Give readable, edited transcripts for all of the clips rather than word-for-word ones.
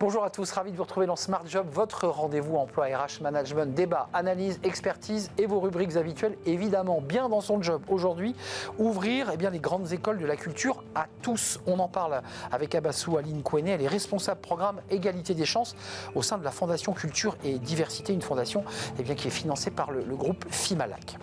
Bonjour à tous, ravi de vous retrouver dans Smart Job, votre rendez-vous emploi RH management, débat, analyse, expertise et vos rubriques habituelles, évidemment bien dans son job. Aujourd'hui, ouvrir les grandes écoles de la culture à tous. On en parle avec Abassou Aline Kouené, elle est responsable programme égalité des chances au sein de la Fondation Culture et Diversité, une fondation qui est financée par le groupe Fimalac.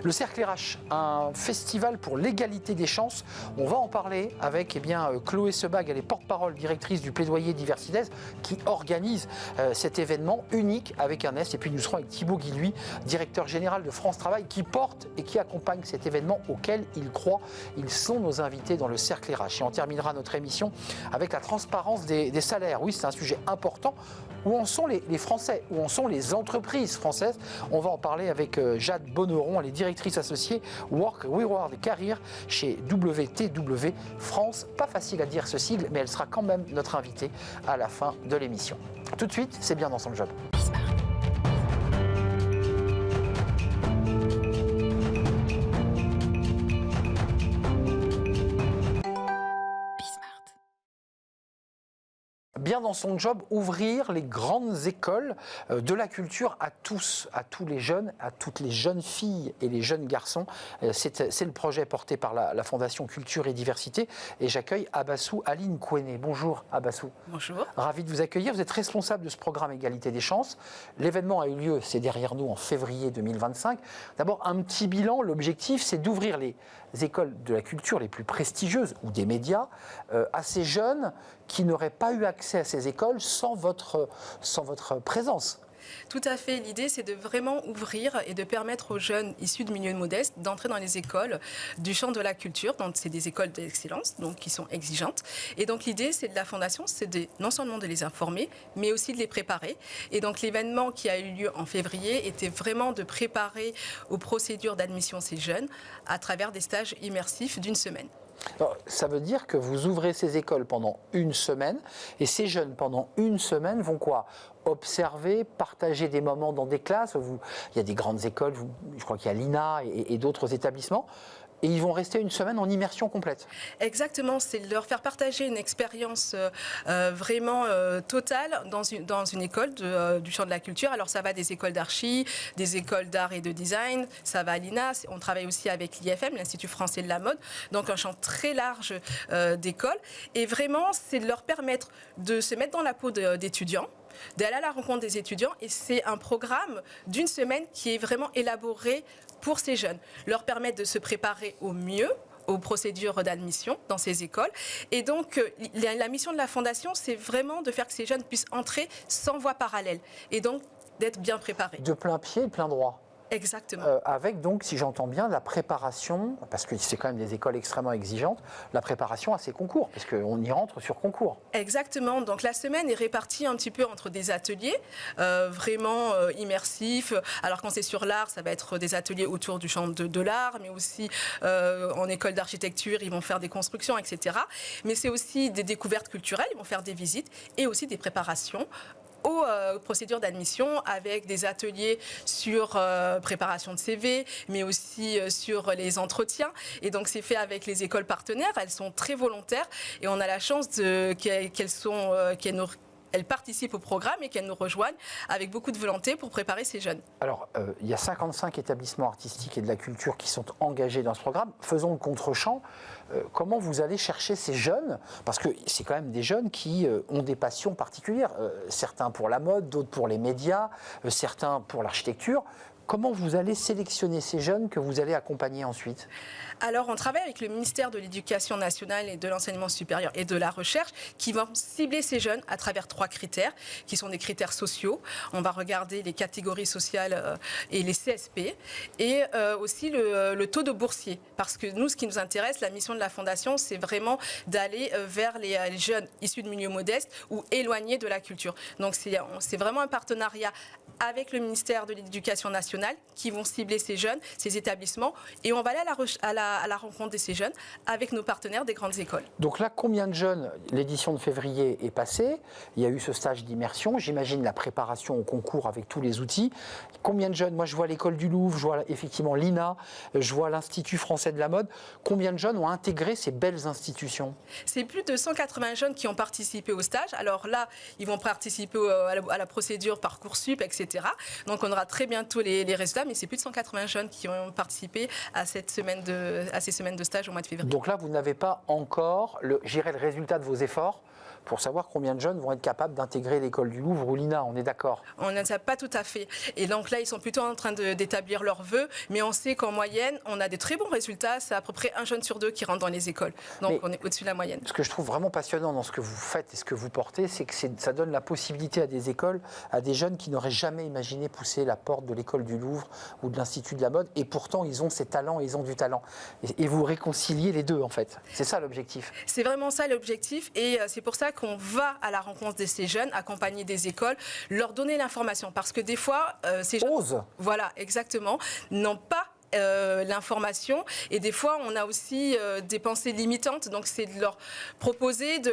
Le Cercle RH, un festival pour l'égalité des chances. On va en parler avec Chloé Sebag, elle est porte-parole directrice du plaidoyer Diversides, qui organise cet événement unique avec un S. Et puis nous serons avec Thibaut Guilhuy, directeur général de France Travail, qui porte et qui accompagne cet événement auquel il croit. Ils sont nos invités dans le Cercle RH. Et on terminera notre émission avec la transparence des salaires. Oui, c'est un sujet important. Où en sont les Français? Où en sont les entreprises françaises? On va en parler avec Jade Bonneron, elle est directrice associée Work Reward Career chez WTW France. Pas facile à dire ce sigle, mais elle sera quand même notre invitée à la fin de l'émission. Tout de suite, c'est bien dans son job. Bien dans son job, ouvrir les grandes écoles de la culture à tous les jeunes, à toutes les jeunes filles et les jeunes garçons. C'est le projet porté par la Fondation Culture et Diversité. Et j'accueille Abassou Aline Kouené. Bonjour Abassou. Bonjour. Ravi de vous accueillir. Vous êtes responsable de ce programme Égalité des chances. L'événement a eu lieu, c'est derrière nous, en février 2025. D'abord, un petit bilan. L'objectif, c'est d'ouvrir les écoles de la culture les plus prestigieuses ou des médias à ces jeunes qui n'auraient pas eu accès à ces écoles sans votre présence. Tout à fait. L'idée, c'est de vraiment ouvrir et de permettre aux jeunes issus de milieux modestes d'entrer dans les écoles du champ de la culture. Donc, c'est des écoles d'excellence, donc qui sont exigeantes. Et donc, l'idée, c'est de la Fondation, c'est non seulement de les informer, mais aussi de les préparer. Et donc, l'événement qui a eu lieu en février était vraiment de préparer aux procédures d'admission ces jeunes à travers des stages immersifs d'une semaine. Alors, ça veut dire que vous ouvrez ces écoles pendant une semaine et ces jeunes, pendant une semaine, vont quoi? Observer, partager des moments dans des classes. Il y a des grandes écoles, je crois qu'il y a l'INA et d'autres établissements. Et ils vont rester une semaine en immersion complète. Exactement, c'est leur faire partager une expérience vraiment totale dans une école du champ de la culture. Alors ça va des écoles d'archi, des écoles d'art et de design, ça va à l'INA, on travaille aussi avec l'IFM, l'Institut français de la mode, donc un champ très large d'écoles. Et vraiment, c'est de leur permettre de se mettre dans la peau d'étudiants, d'aller à la rencontre des étudiants, et c'est un programme d'une semaine qui est vraiment élaboré pour ces jeunes, leur permettre de se préparer au mieux aux procédures d'admission dans ces écoles. Et donc, la mission de la Fondation, c'est vraiment de faire que ces jeunes puissent entrer sans voie parallèle et donc d'être bien préparés. De plein pied et de plein droit. Exactement. Avec donc, si j'entends bien, la préparation, parce que c'est quand même des écoles extrêmement exigeantes, la préparation à ces concours, parce qu'on y rentre sur concours. Exactement. Donc la semaine est répartie un petit peu entre des ateliers vraiment immersifs. Alors quand c'est sur l'art, ça va être des ateliers autour du champ de l'art, mais aussi en école d'architecture, ils vont faire des constructions, etc. Mais c'est aussi des découvertes culturelles, ils vont faire des visites et aussi des préparations aux procédures d'admission avec des ateliers sur préparation de CV, mais aussi sur les entretiens. Et donc, c'est fait avec les écoles partenaires. Elles sont très volontaires et on a la chance qu'elles participent au programme et qu'elles nous rejoignent avec beaucoup de volonté pour préparer ces jeunes. Alors, il y a 55 établissements artistiques et de la culture qui sont engagés dans ce programme. Faisons le contre-champ. Comment vous allez chercher ces jeunes? Parce que c'est quand même des jeunes qui ont des passions particulières. Certains pour la mode, d'autres pour les médias, certains pour l'architecture. Comment vous allez sélectionner ces jeunes que vous allez accompagner ensuite? Alors, on travaille avec le ministère de l'Éducation nationale et de l'enseignement supérieur et de la recherche qui vont cibler ces jeunes à travers 3 critères, qui sont des critères sociaux. On va regarder les catégories sociales et les CSP, et aussi le taux de boursiers. Parce que nous, ce qui nous intéresse, la mission de la Fondation, c'est vraiment d'aller vers les jeunes issus de milieux modestes ou éloignés de la culture. Donc, c'est vraiment un partenariat avec le ministère de l'Éducation nationale qui vont cibler ces jeunes, ces établissements, et on va aller à la rencontre de ces jeunes avec nos partenaires des grandes écoles. Donc là, combien de jeunes, l'édition de février est passée, il y a eu ce stage d'immersion, j'imagine la préparation au concours avec tous les outils. Combien de jeunes, moi je vois l'école du Louvre, je vois effectivement l'INA, je vois l'Institut français de la mode, combien de jeunes ont intégré ces belles institutions? C'est plus de 180 jeunes qui ont participé au stage. Alors là, ils vont participer à la procédure Parcoursup, etc. Donc on aura très bientôt les résultats, mais c'est plus de 180 jeunes qui ont participé à ces semaines de stage au mois de février. Donc là, vous n'avez pas encore le résultat de vos efforts pour savoir combien de jeunes vont être capables d'intégrer l'école du Louvre ou l'INA, on est d'accord? On ne sait pas tout à fait. Et donc là, ils sont plutôt en train d'établir leurs vœux, mais on sait qu'en moyenne, on a de très bons résultats. C'est à peu près un jeune sur deux qui rentre dans les écoles. Donc on est au-dessus de la moyenne. Ce que je trouve vraiment passionnant dans ce que vous faites et ce que vous portez, c'est que ça donne la possibilité à des écoles, à des jeunes qui n'auraient jamais imaginé pousser la porte de l'école du Louvre ou de l'Institut de la mode, et pourtant ils ont ces talents, ils ont du talent. Et vous réconciliez les deux en fait. C'est ça l'objectif. C'est vraiment ça l'objectif, et c'est pour ça qu'on va à la rencontre de ces jeunes, accompagner des écoles, leur donner l'information, parce que des fois, ces jeunes, voilà, exactement, n'ont pas l'information, et des fois on a aussi des pensées limitantes, donc c'est de leur proposer, de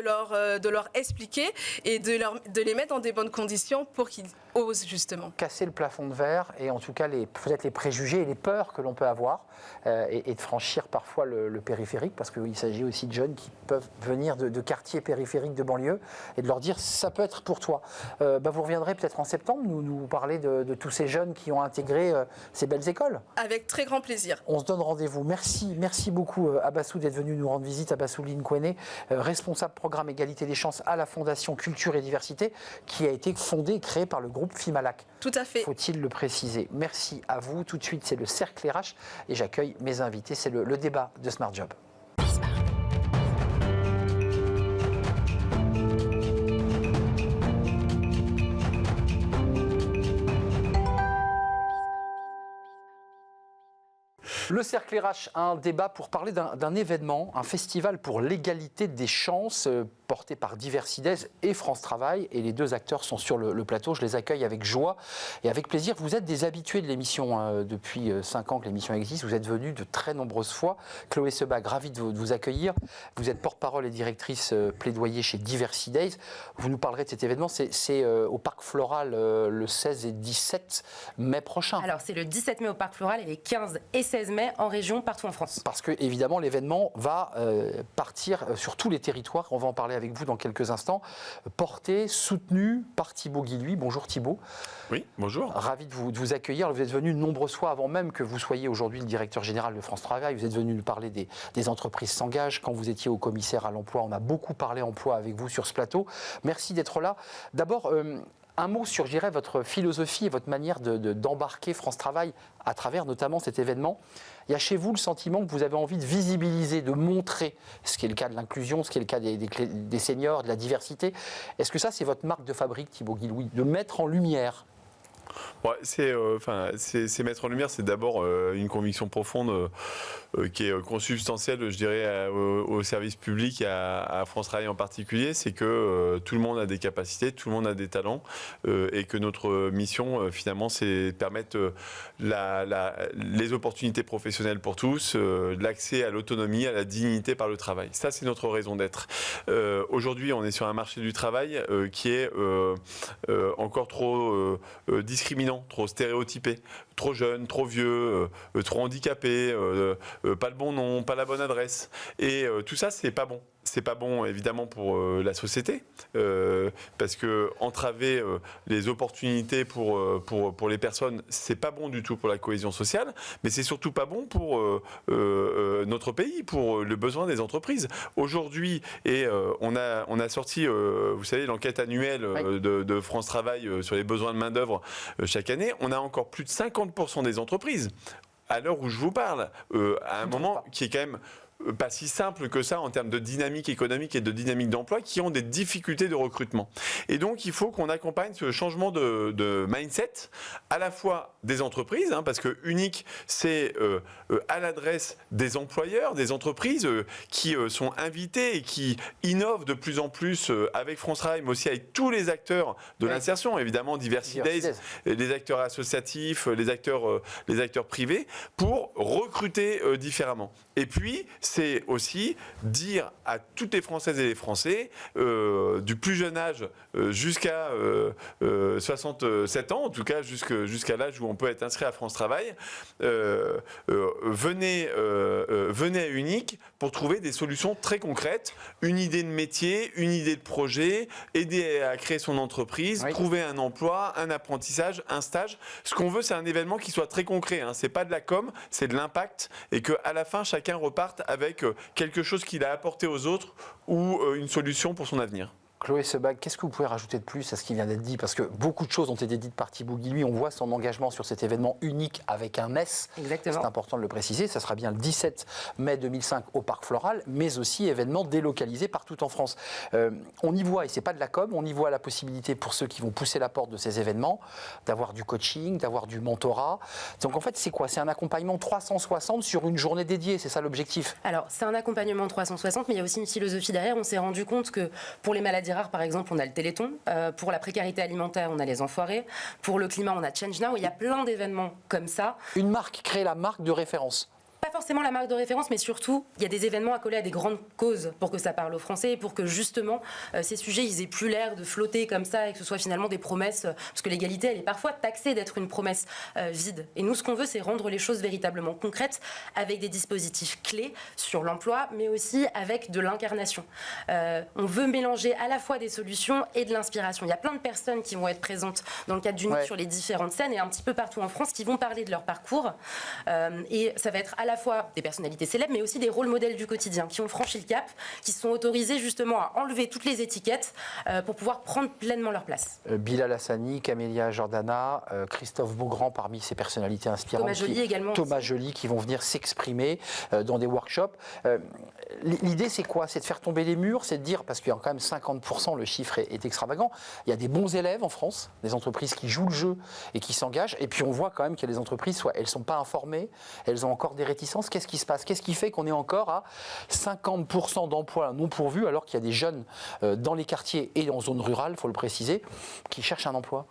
leur expliquer et de les mettre dans des bonnes conditions pour qu'ils osent justement. Casser le plafond de verre et en tout cas peut-être les préjugés et les peurs que l'on peut avoir et de franchir parfois le périphérique, parce qu'il s'agit aussi de jeunes qui peuvent venir de quartiers périphériques de banlieue et de leur dire ça peut être pour toi. Vous reviendrez peut-être en septembre nous parler de tous ces jeunes qui ont intégré ces belles écoles. Avec très grand plaisir. On se donne rendez-vous. Merci beaucoup Abassou d'être venu nous rendre visite. Abassou Linkwene, responsable programme égalité des chances à la Fondation Culture et Diversité, qui a été fondée et créée par le groupe Fimalac. Tout à fait. Faut-il le préciser? Merci à vous. Tout de suite, c'est le Cercle RH et j'accueille mes invités. C'est le débat de Smart Job. Le Cercle RH a un débat pour parler d'un événement, un festival pour l'égalité des chances porté par Diversidays et France Travail. Et les deux acteurs sont sur le plateau. Je les accueille avec joie et avec plaisir. Vous êtes des habitués de l'émission depuis 5 ans que l'émission existe. Vous êtes venus de très nombreuses fois. Chloé Sebag, ravie de vous accueillir. Vous êtes porte-parole et directrice plaidoyer chez Diversidays. Vous nous parlerez de cet événement. C'est au Parc Floral le 16 et 17 mai prochain. Alors c'est le 17 mai au Parc Floral et les 15 et 16 mai en région, partout en France. Parce que évidemment l'événement va partir sur tous les territoires. On va en parler avec vous dans quelques instants. Porté, soutenu par Thibaut Guilluy. Bonjour Thibaut. Oui, bonjour. Ravi de vous accueillir. Vous êtes venu de nombreuses fois avant même que vous soyez aujourd'hui le directeur général de France Travail. Vous êtes venu nous parler des entreprises s'engagent. Quand vous étiez au commissaire à l'emploi, on a beaucoup parlé emploi avec vous sur ce plateau. Merci d'être là. D'abord, un mot sur, je dirais, votre philosophie et votre manière d'embarquer France Travail à travers notamment cet événement. Il y a chez vous le sentiment que vous avez envie de visibiliser, de montrer ce qui est le cas de l'inclusion, ce qui est le cas des seniors, de la diversité. Est-ce que ça, c'est votre marque de fabrique, Thibaut Guilluy, de mettre en lumière? Ouais, c'est mettre en lumière, c'est d'abord une conviction profonde qui est consubstantielle, je dirais, au service public et à France Travail en particulier, c'est que tout le monde a des capacités, tout le monde a des talents et que notre mission, finalement, c'est de permettre les opportunités professionnelles pour tous, l'accès à l'autonomie, à la dignité par le travail. Ça, c'est notre raison d'être. Aujourd'hui, on est sur un marché du travail qui est encore trop discriminant, trop stéréotypé, trop jeune, trop vieux, trop handicapé, pas le bon nom, pas la bonne adresse. Et tout ça, c'est pas bon. C'est pas bon évidemment pour la société, parce que entraver les opportunités pour les personnes, c'est pas bon du tout pour la cohésion sociale, mais c'est surtout pas bon pour notre pays, pour le besoin des entreprises. Aujourd'hui, on a sorti, vous savez, l'enquête annuelle de France Travail sur les besoins de main-d'œuvre chaque année. On a encore plus de 50% des entreprises, à l'heure où je vous parle, à un moment qui est quand même pas si simples que ça en termes de dynamique économique et de dynamique d'emploi, qui ont des difficultés de recrutement. Et donc, il faut qu'on accompagne ce changement de mindset, à la fois des entreprises, parce que Unique, c'est à l'adresse des employeurs, des entreprises qui sont invités et qui innovent de plus en plus avec France Travail, mais aussi avec tous les acteurs de l'insertion, évidemment Diversity Days, les acteurs associatifs, les acteurs privés, pour recruter différemment. Et puis, c'est aussi dire à toutes les Françaises et les Français, du plus jeune âge jusqu'à 67 ans, en tout cas jusqu'à l'âge où on peut être inscrit à France Travail, venez à Unique pour trouver des solutions très concrètes, une idée de métier, une idée de projet, aider à créer son entreprise, trouver un emploi, un apprentissage, un stage. Ce qu'on veut, c'est un événement qui soit très concret. C'est pas de la com, c'est de l'impact, et qu'à la fin, chacun reparte avec quelque chose qu'il a apporté aux autres ou une solution pour son avenir. Chloé Sebag, qu'est-ce que vous pouvez rajouter de plus à ce qui vient d'être dit? Parce que beaucoup de choses ont été dites par Thibaut Guilluy. On voit son engagement sur cet événement unique avec un S. Exactement. C'est important de le préciser. Ça sera bien le 17 mai 2005 au Parc Floral, mais aussi événement délocalisé partout en France. On y voit, et c'est pas de la com, on y voit la possibilité pour ceux qui vont pousser la porte de ces événements d'avoir du coaching, d'avoir du mentorat. Donc en fait, c'est quoi? C'est un accompagnement 360 sur une journée dédiée, c'est ça l'objectif? Alors, c'est un accompagnement 360, mais il y a aussi une philosophie derrière. On s'est rendu compte que pour les maladies rares, par exemple, on a le Téléthon. Pour la précarité alimentaire, on a les Enfoirés. Pour le climat, on a Change Now. Il y a plein d'événements comme ça. Une marque, créer la marque de référence. Pas forcément la marque de référence, mais surtout, il y a des événements à coller à des grandes causes pour que ça parle aux Français et pour que justement, ces sujets, ils aient plus l'air de flotter comme ça et que ce soit finalement des promesses. Parce que l'égalité, elle est parfois taxée d'être une promesse vide. Et nous, ce qu'on veut, c'est rendre les choses véritablement concrètes avec des dispositifs clés sur l'emploi, mais aussi avec de l'incarnation. On veut mélanger à la fois des solutions et de l'inspiration. Il y a plein de personnes qui vont être présentes dans le cadre d'Unique sur les différentes scènes et un petit peu partout en France qui vont parler de leur parcours. Et ça va être à la fois des personnalités célèbres, mais aussi des rôles modèles du quotidien, qui ont franchi le cap, qui sont autorisés justement à enlever toutes les étiquettes pour pouvoir prendre pleinement leur place. Bilal Hassani, Camélia Jordana, Christophe Beaugrand parmi ces personnalités inspirantes. Thomas Joly également. Thomas Joly qui vont venir s'exprimer dans des workshops. L'idée, c'est quoi? C'est de faire tomber les murs, c'est de dire, parce qu'il y a quand même 50%, le chiffre est extravagant, il y a des bons élèves en France, des entreprises qui jouent le jeu et qui s'engagent, et puis on voit quand même qu'il y a des entreprises, soit elles ne sont pas informées, elles ont encore des réticences. Qu'est-ce qui se passe? Qu'est-ce qui fait qu'on est encore à 50% d'emplois non pourvus, alors qu'il y a des jeunes dans les quartiers et en zone rurale, il faut le préciser, qui cherchent un emploi?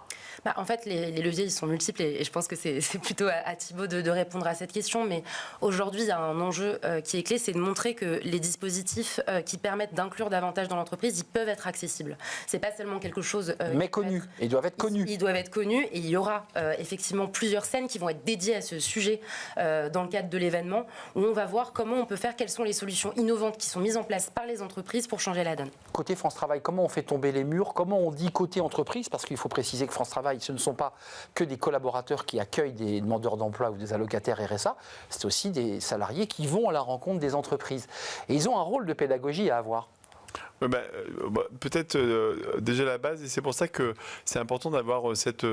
En fait, les leviers, ils sont multiples et je pense que c'est plutôt à Thibaut de répondre à cette question. Mais aujourd'hui, il y a un enjeu qui est clé, c'est de montrer que les dispositifs qui permettent d'inclure davantage dans l'entreprise, ils peuvent être accessibles. C'est pas seulement quelque chose... mais connus, ils doivent être connus. Ils doivent être connus et il y aura effectivement plusieurs scènes qui vont être dédiées à ce sujet dans le cadre de l'événement, où on va voir comment on peut faire, quelles sont les solutions innovantes qui sont mises en place par les entreprises pour changer la donne. Côté France Travail, comment on fait tomber les murs? Comment on dit côté entreprise? Parce qu'il faut préciser que France Travail, ce ne sont pas que des collaborateurs qui accueillent des demandeurs d'emploi ou des allocataires RSA, c'est aussi des salariés qui vont à la rencontre des entreprises. Et ils ont un rôle de pédagogie à avoir. Peut-être déjà la base, et c'est pour ça que c'est important d'avoir cet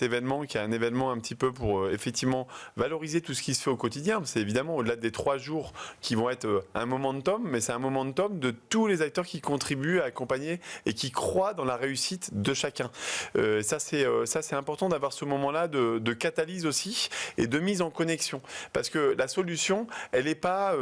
événement qui est un événement un petit peu pour effectivement valoriser tout ce qui se fait au quotidien. C'est évidemment au-delà des 3 jours qui vont être un momentum, mais c'est un momentum de tous les acteurs qui contribuent à accompagner et qui croient dans la réussite de chacun. Ça c'est important d'avoir ce moment-là de catalyse aussi et de mise en connexion, parce que la solution elle n'est pas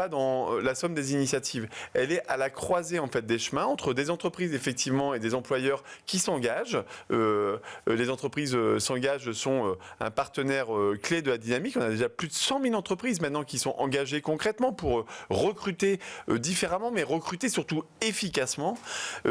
dans la somme des initiatives, elle est à la croisée en fait des chemins entre des entreprises effectivement et des employeurs qui s'engagent. Les entreprises s'engagent, sont un partenaire clé de la dynamique. On a déjà plus de 100 000 entreprises maintenant qui sont engagées concrètement pour recruter différemment, mais recruter surtout efficacement.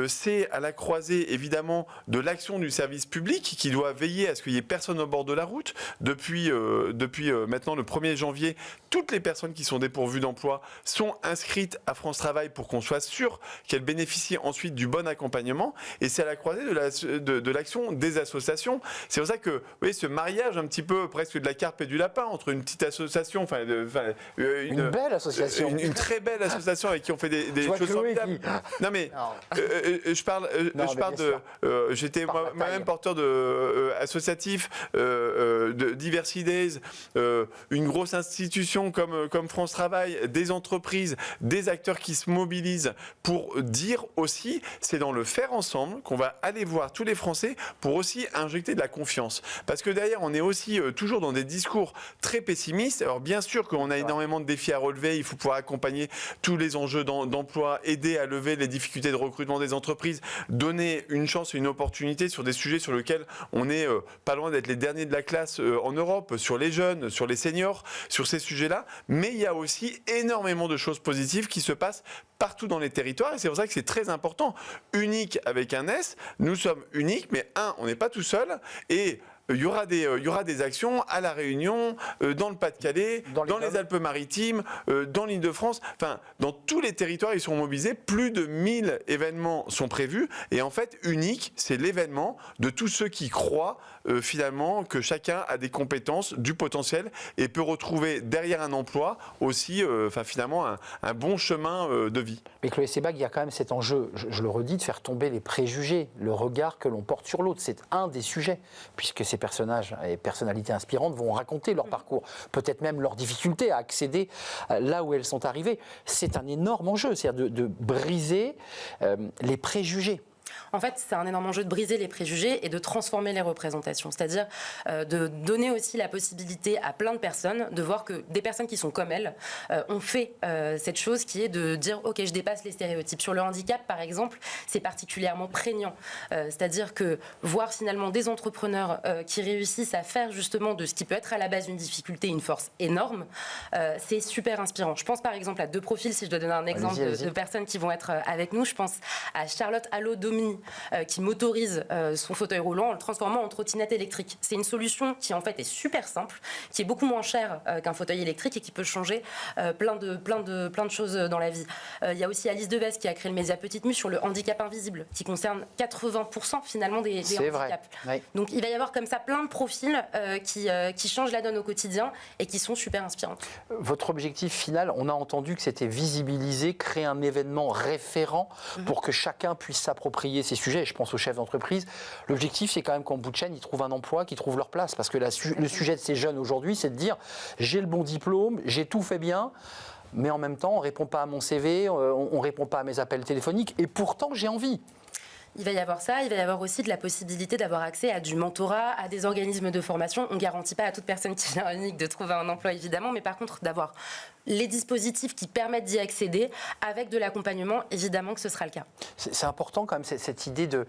C'est à la croisée évidemment de l'action du service public qui doit veiller à ce qu'il n'y ait personne au bord de la route. Depuis maintenant le 1er janvier, toutes les personnes qui sont dépourvues d'emploi sont inscrites à France Travail pour qu'on soit sûr qu'elle bénéficie ensuite du bon accompagnement. Et c'est à la croisée de l'action des associations. C'est pour ça que, vous voyez, ce mariage un petit peu presque de la carpe et du lapin entre une petite association, une belle association, une très belle association avec qui on fait des choses formidables. Non mais je parle de, j'étais moi-même porteur de associatif, de Diversity Days, une grosse institution comme France Travail, des entreprises, des acteurs qui se mobilisent pour dire aussi, c'est dans le faire ensemble qu'on va aller voir tous les Français pour aussi injecter de la confiance. Parce que derrière, on est aussi toujours dans des discours très pessimistes. Alors bien sûr qu'on a énormément de défis à relever, il faut pouvoir accompagner tous les enjeux d'emploi, aider à lever les difficultés de recrutement des entreprises, donner une chance et une opportunité sur des sujets sur lesquels on n'est pas loin d'être les derniers de la classe en Europe, sur les jeunes, sur les seniors, sur ces sujets-là. Mais il y a aussi énormément de choses positives qui se passent partout dans les territoires et c'est pour ça que c'est très important. Unique avec un S, nous sommes uniques, mais on n'est pas tout seul et il y aura des actions à La Réunion, dans le Pas-de-Calais, dans les Alpes-Maritimes, dans l'Île-de-France. Enfin, dans tous les territoires, ils sont mobilisés. Plus de 1000 événements sont prévus. Et en fait, unique, c'est l'événement de tous ceux qui croient finalement que chacun a des compétences, du potentiel et peut retrouver derrière un emploi aussi finalement un bon chemin de vie. Mais Chloé Sebag, il y a quand même cet enjeu, je le redis, de faire tomber les préjugés, le regard que l'on porte sur l'autre. C'est un des sujets, puisque ces personnages et personnalités inspirantes vont raconter leur parcours, peut-être même leurs difficultés à accéder là où elles sont arrivées. C'est un énorme enjeu, c'est-à-dire de briser les préjugés. En fait, c'est un énorme enjeu de briser les préjugés et de transformer les représentations. C'est-à-dire de donner aussi la possibilité à plein de personnes de voir que des personnes qui sont comme elles ont fait cette chose qui est de dire « Ok, je dépasse les stéréotypes ». Sur le handicap, par exemple, c'est particulièrement prégnant. C'est-à-dire que voir finalement des entrepreneurs qui réussissent à faire justement de ce qui peut être à la base une difficulté une force énorme, c'est super inspirant. Je pense par exemple à deux profils, si je dois donner un exemple de personnes qui vont être avec nous. Je pense à Charlotte Allo-Domi, qui motorise son fauteuil roulant en le transformant en trottinette électrique. C'est une solution qui en fait est super simple, qui est beaucoup moins chère qu'un fauteuil électrique et qui peut changer plein de choses dans la vie. Il y a aussi Alice Deves qui a créé le média Petite Mue sur le handicap invisible, qui concerne 80% finalement des handicaps. Vrai. Oui. Donc il va y avoir comme ça plein de profils qui changent la donne au quotidien et qui sont super inspirants. Votre objectif final, on a entendu que c'était visibiliser, créer un événement référent pour que chacun puisse s'approprier ces sujets. Je pense aux chefs d'entreprise. L'objectif, c'est quand même qu'en bout de chaîne, ils trouvent un emploi, qu'ils trouvent leur place. Parce que le sujet de ces jeunes aujourd'hui, c'est de dire j'ai le bon diplôme, j'ai tout fait bien, mais en même temps, on ne répond pas à mon CV, on ne répond pas à mes appels téléphoniques, et pourtant, j'ai envie. Il va y avoir ça, il va y avoir aussi de la possibilité d'avoir accès à du mentorat, à des organismes de formation. On ne garantit pas à toute personne qui vient unique de trouver un emploi, évidemment, mais par contre, d'avoir les dispositifs qui permettent d'y accéder avec de l'accompagnement, évidemment que ce sera le cas. C'est important quand même cette idée de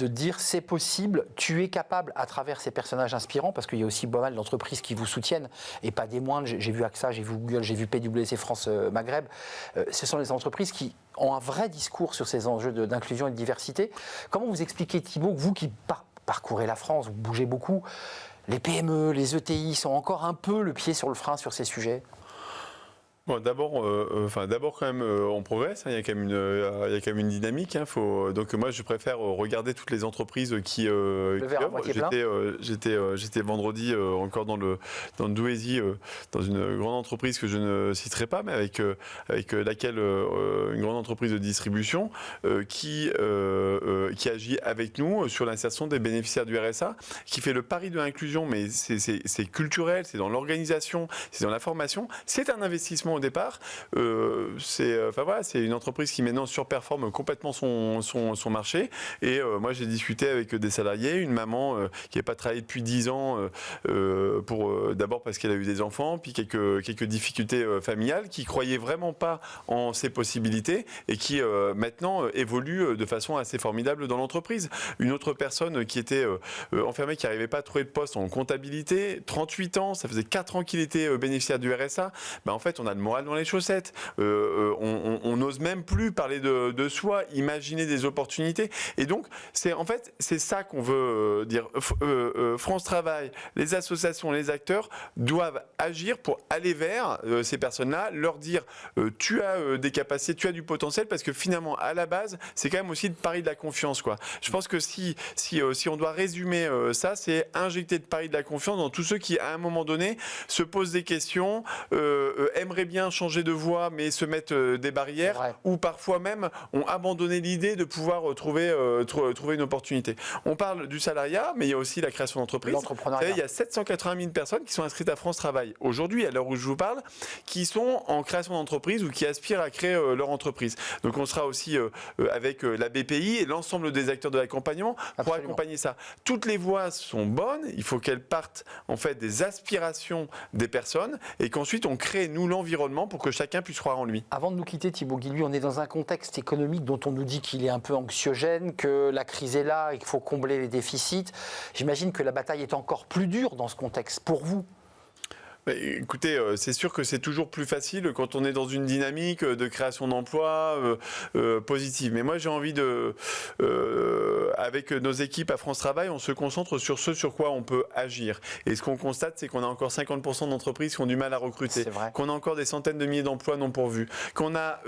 dire c'est possible, tu es capable à travers ces personnages inspirants, parce qu'il y a aussi pas mal d'entreprises qui vous soutiennent, et pas des moindres. J'ai vu AXA, j'ai vu Google, j'ai vu PwC France Maghreb. Ce sont les entreprises qui ont un vrai discours sur ces enjeux d'inclusion et de diversité. Comment vous expliquez, Thibault, que vous qui parcourez la France, vous bougez beaucoup, les PME, les ETI sont encore un peu le pied sur le frein sur ces sujets ? Bon, d'abord quand même, on progresse. Il y a quand même une dynamique. Donc moi, je préfère regarder toutes les entreprises qui œuvrent. J'étais vendredi encore dans le Douaisis, dans une grande entreprise que je ne citerai pas, mais avec laquelle une grande entreprise de distribution qui agit avec nous sur l'insertion des bénéficiaires du RSA, qui fait le pari de l'inclusion, mais c'est culturel, c'est dans l'organisation, c'est dans la formation, c'est un investissement au départ. C'est une entreprise qui maintenant surperforme complètement son marché. Et moi, j'ai discuté avec des salariés, une maman qui n'a pas travaillé depuis 10 ans, d'abord parce qu'elle a eu des enfants, puis quelques difficultés familiales, qui croyait vraiment pas en ses possibilités et qui maintenant évolue de façon assez formidable dans l'entreprise. Une autre personne qui était enfermée, qui n'arrivait pas à trouver de poste en comptabilité, 38 ans, ça faisait 4 ans qu'il était bénéficiaire du RSA. En fait, on a le moral dans les chaussettes. On n'ose même plus parler de soi, imaginer des opportunités. Et donc, c'est ça qu'on veut dire. France Travail, les associations, les acteurs doivent agir pour aller vers ces personnes-là, leur dire tu as des capacités, tu as du potentiel, parce que finalement, à la base, c'est quand même aussi le pari de la confiance, quoi. Je pense que si on doit résumer ça, c'est injecter le pari de la confiance dans tous ceux qui, à un moment donné, se posent des questions, aimeraient bien changer de voie, mais se mettent des barrières, ou parfois même ont abandonné l'idée de pouvoir trouver une opportunité. On parle du salariat, mais il y a aussi la création d'entreprise. Il y a 780 000 personnes qui sont inscrites à France Travail aujourd'hui, à l'heure où je vous parle, qui sont en création d'entreprise ou qui aspirent à créer leur entreprise. Donc on sera aussi avec la BPI et l'ensemble des acteurs de l'accompagnement pour accompagner ça. Toutes les voies sont bonnes, il faut qu'elles partent en fait des aspirations des personnes et qu'ensuite on crée nous l'environnement pour que chacun puisse croire en lui. Avant de nous quitter, Thibaut Guilluy, on est dans un contexte économique dont on nous dit qu'il est un peu anxiogène, que la crise est là et qu'il faut combler les déficits. J'imagine que la bataille est encore plus dure dans ce contexte pour vous. Écoutez, c'est sûr que c'est toujours plus facile quand on est dans une dynamique de création d'emplois positive. Mais moi, j'ai envie avec nos équipes à France Travail, on se concentre sur ce sur quoi on peut agir. Et ce qu'on constate, c'est qu'on a encore 50% d'entreprises qui ont du mal à recruter, qu'on a encore des centaines de milliers d'emplois non pourvus, qu'on a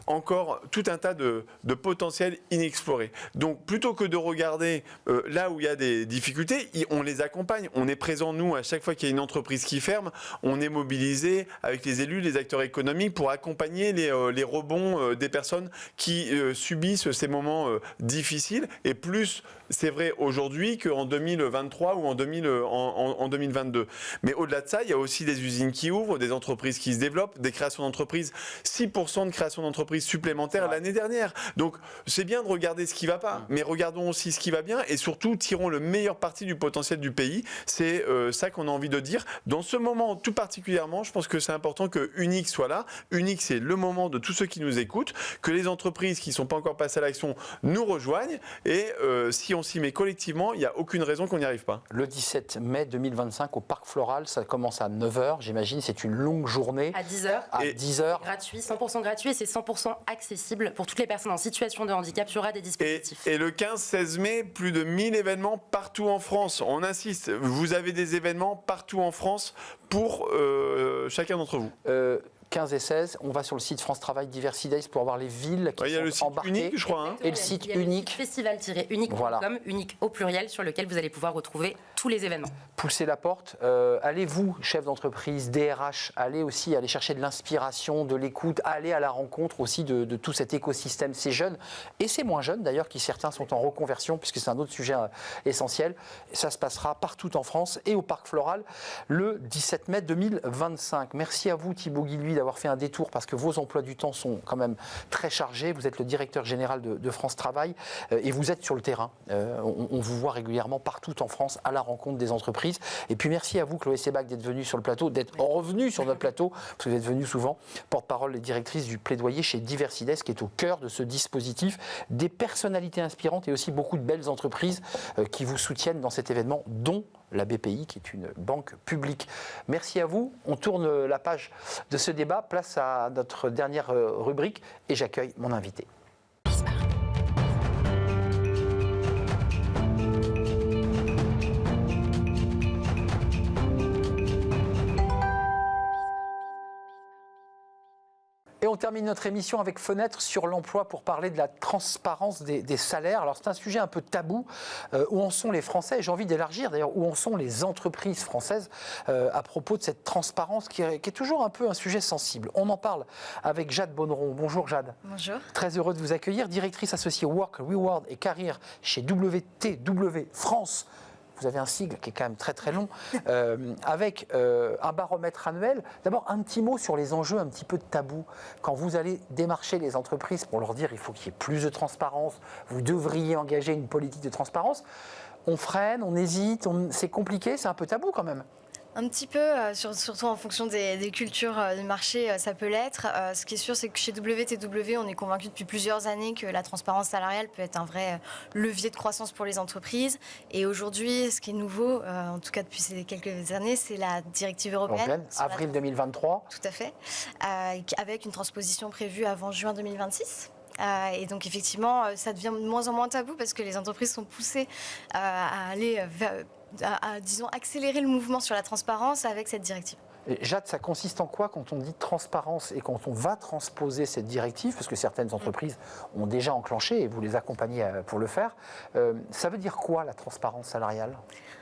encore tout un tas de potentiels inexplorés. Donc, plutôt que de regarder là où il y a des difficultés, on les accompagne. On est présent, nous, à chaque fois qu'il y a une entreprise qui ferme, on est mobilisé avec les élus, les acteurs économiques pour accompagner les rebonds des personnes qui subissent ces moments difficiles. Et plus, c'est vrai aujourd'hui qu'en 2023 ou en 2022. Mais au-delà de ça, il y a aussi des usines qui ouvrent, des entreprises qui se développent, des créations d'entreprises, 6% de création d'entreprises supplémentaires l'année dernière. Donc, c'est bien de regarder ce qui ne va pas, mais regardons aussi ce qui va bien et surtout, tirons le meilleur parti du potentiel du pays. C'est ça qu'on a envie de dire. Dans ce moment, tout particulièrement, je pense que c'est important que Unique soit là. Unique, c'est le moment de tous ceux qui nous écoutent, que les entreprises qui ne sont pas encore passées à l'action nous rejoignent. Et si on s'y met collectivement, il n'y a aucune raison qu'on n'y arrive pas. Le 17 mai 2025 au Parc Floral, ça commence à 9h, j'imagine. C'est une longue journée. À 10h. À 10h. Gratuit, 100% gratuit et c'est 100% accessible pour toutes les personnes en situation de handicap. Il y aura des dispositifs. Et le 15-16 mai, plus de 1000 événements partout en France. On insiste, vous avez des événements partout en France pour chacun d'entre vous. 15 et 16, on va sur le site France Travail Diversity Days pour voir les villes qui sont embarquées. Il y a le site unique, je crois. Et le site unique. Festival-unique.com, unique au pluriel, sur lequel vous allez pouvoir retrouver tous les événements. Poussez la porte. Allez-vous, chef d'entreprise, DRH, allez chercher de l'inspiration, de l'écoute, allez à la rencontre aussi de tout cet écosystème. Ces jeunes, et ces moins jeunes d'ailleurs, qui certains sont en reconversion, puisque c'est un autre sujet essentiel. Ça se passera partout en France et au Parc Floral le 17 mai 2025. Merci à vous, Thibaut Guilluy, d'avoir fait un détour parce que vos emplois du temps sont quand même très chargés. Vous êtes le directeur général de France Travail et vous êtes sur le terrain. On vous voit régulièrement partout en France à la rencontre des entreprises. Et puis merci à vous, Chloé Sebag, d'être venue sur le plateau, d'être revenue sur notre plateau, parce que vous êtes venue souvent, porte-parole et directrice du plaidoyer chez Diversides, qui est au cœur de ce dispositif. Des personnalités inspirantes et aussi beaucoup de belles entreprises qui vous soutiennent dans cet événement, dont la BPI, qui est une banque publique. Merci à vous. On tourne la page de ce débat. Place à notre dernière rubrique et j'accueille mon invité. Et on termine notre émission avec Fenêtre sur l'emploi pour parler de la transparence des salaires. Alors c'est un sujet un peu tabou. Où en sont les Français? J'ai envie d'élargir d'ailleurs, où en sont les entreprises françaises à propos de cette transparence qui est toujours un peu un sujet sensible. On en parle avec Jade Bonneron. Bonjour Jade. Bonjour. Très heureux de vous accueillir. Directrice associée Work, Reward et Carrière chez WTW France. Vous avez un sigle qui est quand même très très long, avec un baromètre annuel. D'abord, un petit mot sur les enjeux un petit peu de tabou. Quand vous allez démarcher les entreprises pour leur dire il faut qu'il y ait plus de transparence, vous devriez engager une politique de transparence, on freine, on hésite, c'est compliqué, c'est un peu tabou quand même. Un petit peu, surtout en fonction des cultures de marché, ça peut l'être. Ce qui est sûr, c'est que chez WTW, on est convaincu depuis plusieurs années que la transparence salariale peut être un vrai levier de croissance pour les entreprises. Et aujourd'hui, ce qui est nouveau, en tout cas depuis ces quelques années, c'est la directive européenne. Avril 2023. Tout à fait, avec une transposition prévue avant juin 2026. Et donc effectivement, ça devient de moins en moins tabou parce que les entreprises sont poussées à aller disons, accélérer le mouvement sur la transparence avec cette directive. Et Jade, ça consiste en quoi quand on dit transparence et quand on va transposer cette directive, parce que certaines entreprises ont déjà enclenché et vous les accompagnez pour le faire, ça veut dire quoi la transparence salariale ?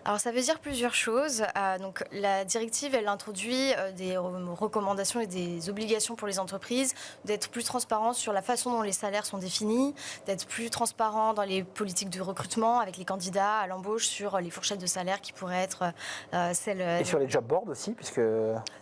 Alors ça veut dire plusieurs choses. Donc la directive, elle introduit des recommandations et des obligations pour les entreprises d'être plus transparents sur la façon dont les salaires sont définis, d'être plus transparents dans les politiques de recrutement avec les candidats à l'embauche sur les fourchettes de salaire qui pourraient être celles... Et sur les job boards aussi, puisque...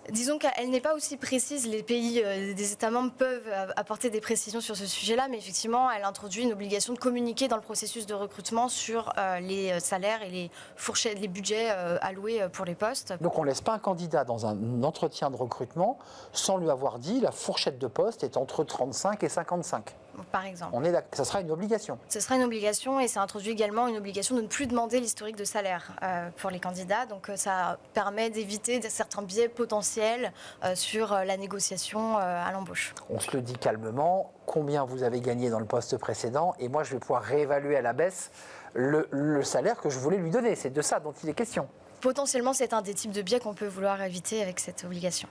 Disons qu'elle n'est pas aussi précise. Les pays des États membres peuvent apporter des précisions sur ce sujet-là, mais effectivement, elle introduit une obligation de communiquer dans le processus de recrutement sur les salaires et les fourchettes, les budgets alloués pour les postes. Donc on ne laisse pas un candidat dans un entretien de recrutement sans lui avoir dit la fourchette de poste est entre 35 et 55. Par exemple. Ça sera une obligation. Ce sera une obligation et ça introduit également une obligation de ne plus demander l'historique de salaire pour les candidats. Donc ça permet d'éviter certains biais potentiels sur la négociation à l'embauche. On se le dit calmement, combien vous avez gagné dans le poste précédent et moi je vais pouvoir réévaluer à la baisse le salaire que je voulais lui donner. C'est de ça dont il est question. Potentiellement, c'est un des types de biais qu'on peut vouloir éviter avec cette obligation.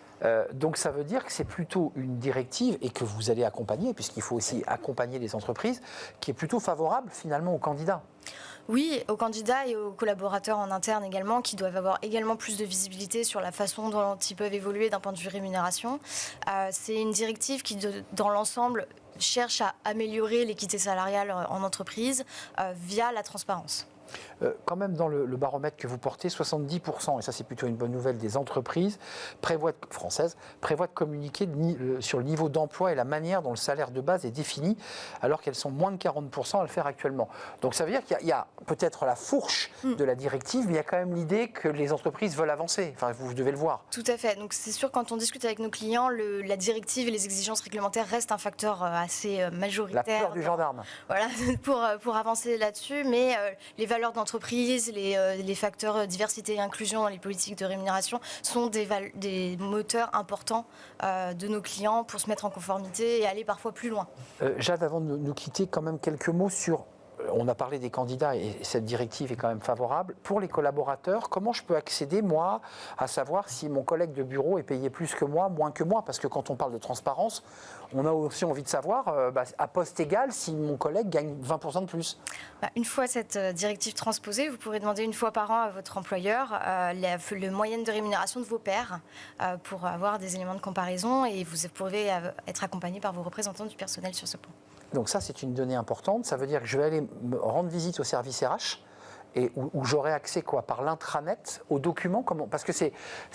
Donc ça veut dire que c'est plutôt une directive et que vous allez accompagner, puisqu'il faut aussi accompagner les entreprises, qui est plutôt favorable finalement aux candidats. Oui, aux candidats et aux collaborateurs en interne également, qui doivent avoir également plus de visibilité sur la façon dont ils peuvent évoluer d'un point de vue rémunération. C'est une directive qui, dans l'ensemble, cherche à améliorer l'équité salariale en entreprise via la transparence. Quand même dans le baromètre que vous portez, 70%, et ça c'est plutôt une bonne nouvelle, des entreprises françaises prévoient de communiquer sur le niveau d'emploi et la manière dont le salaire de base est défini, alors qu'elles sont moins de 40% à le faire actuellement. Donc ça veut dire qu'il y a peut-être la fourche de la directive, mais il y a quand même l'idée que les entreprises veulent avancer. Enfin, vous devez le voir. Tout à fait. Donc c'est sûr, quand on discute avec nos clients, la directive et les exigences réglementaires restent un facteur assez majoritaire. La peur du gendarme. Voilà, pour avancer là-dessus, mais les valeurs d'entreprise, les facteurs diversité et inclusion dans les politiques de rémunération sont des moteurs importants de nos clients pour se mettre en conformité et aller parfois plus loin. Jade, avant de nous quitter, quand même quelques mots sur... On a parlé des candidats et cette directive est quand même favorable. Pour les collaborateurs, comment je peux accéder, moi, à savoir si mon collègue de bureau est payé plus que moi, moins que moi? Parce que quand on parle de transparence, on a aussi envie de savoir, à poste égal, si mon collègue gagne 20% de plus. Une fois cette directive transposée, vous pourrez demander une fois par an à votre employeur le moyenne de rémunération de vos pairs pour avoir des éléments de comparaison et vous pourrez être accompagné par vos représentants du personnel sur ce point. Donc ça, c'est une donnée importante. Ça veut dire que je vais aller me rendre visite au service RH et où j'aurai accès par l'intranet aux documents, parce que c'est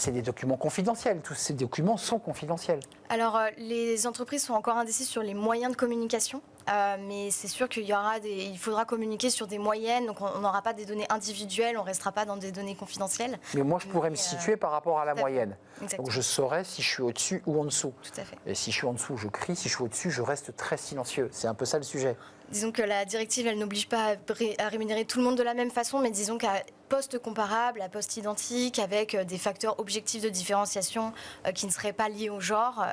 des documents confidentiels. Tous ces documents sont confidentiels. Alors, les entreprises sont encore indécises sur les moyens de communication. Mais c'est sûr il faudra communiquer sur des moyennes, donc on n'aura pas des données individuelles, on ne restera pas dans des données confidentielles. Mais moi, je pourrais me situer par rapport à la moyenne. Exactement. Donc je saurais si je suis au-dessus ou en dessous. Tout à fait. Et si je suis en dessous, je crie. Si je suis au-dessus, je reste très silencieux. C'est un peu ça le sujet. Disons que la directive, elle n'oblige pas à rémunérer tout le monde de la même façon, mais disons qu'à poste comparable, à poste identique, avec des facteurs objectifs de différenciation qui ne seraient pas liés au genre,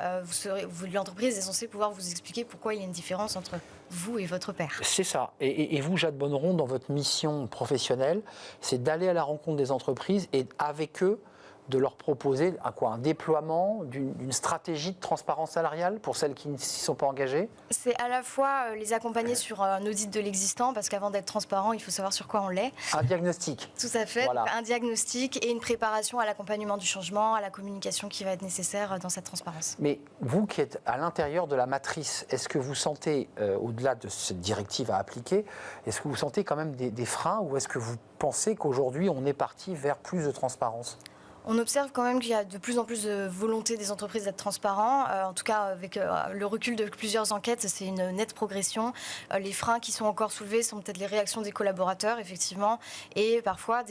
l'entreprise est censée pouvoir vous expliquer pourquoi il y a une différence entre vous et votre père. C'est ça. Et vous, Jade Bonneron, dans votre mission professionnelle, c'est d'aller à la rencontre des entreprises et avec eux, de leur proposer un déploiement d'une stratégie de transparence salariale pour celles qui ne s'y sont pas engagées? C'est à la fois les accompagner sur un audit de l'existant, parce qu'avant d'être transparent, il faut savoir sur quoi on l'est. Un diagnostic. Tout à fait, voilà. Un diagnostic et une préparation à l'accompagnement du changement, à la communication qui va être nécessaire dans cette transparence. Mais vous qui êtes à l'intérieur de la matrice, est-ce que vous sentez, au-delà de cette directive à appliquer, est-ce que vous sentez quand même des freins ou est-ce que vous pensez qu'aujourd'hui on est parti vers plus de transparence ? On observe quand même qu'il y a de plus en plus de volonté des entreprises d'être transparents. En tout cas, avec le recul de plusieurs enquêtes, c'est une nette progression. Les freins qui sont encore soulevés sont peut-être les réactions des collaborateurs, effectivement, et parfois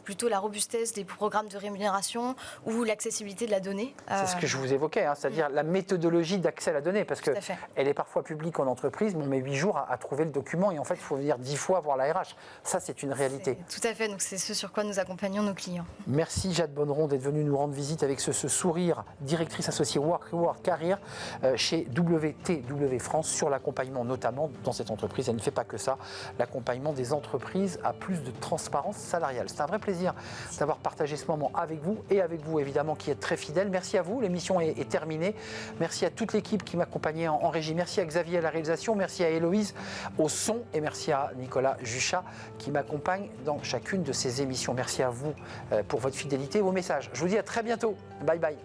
plutôt la robustesse des programmes de rémunération ou l'accessibilité de la donnée. C'est ce que je vous évoquais, hein, c'est-à-dire la méthodologie d'accès à la donnée, parce qu'elle est parfois publique en entreprise, mais on met 8 jours à trouver le document, et en fait, il faut venir 10 fois voir la RH. Ça, c'est une réalité. Tout à fait, donc c'est ce sur quoi nous accompagnons nos clients. Merci Jade Bonneron d'être venue nous rendre visite avec ce sourire, directrice associée Work Reward Career chez WTW France sur l'accompagnement notamment dans cette entreprise. Elle ne fait pas que ça, l'accompagnement des entreprises à plus de transparence salariale. C'est un vrai plaisir d'avoir partagé ce moment avec vous et avec vous évidemment qui êtes très fidèles. Merci à vous, l'émission est terminée. Merci à toute l'équipe qui m'accompagnait en régie. Merci à Xavier à la réalisation, merci à Héloïse au son et merci à Nicolas Juchat qui m'accompagne dans chacune de ces émissions. Merci à vous pour votre fidélité et vos messages. Je vous dis à très bientôt. Bye bye.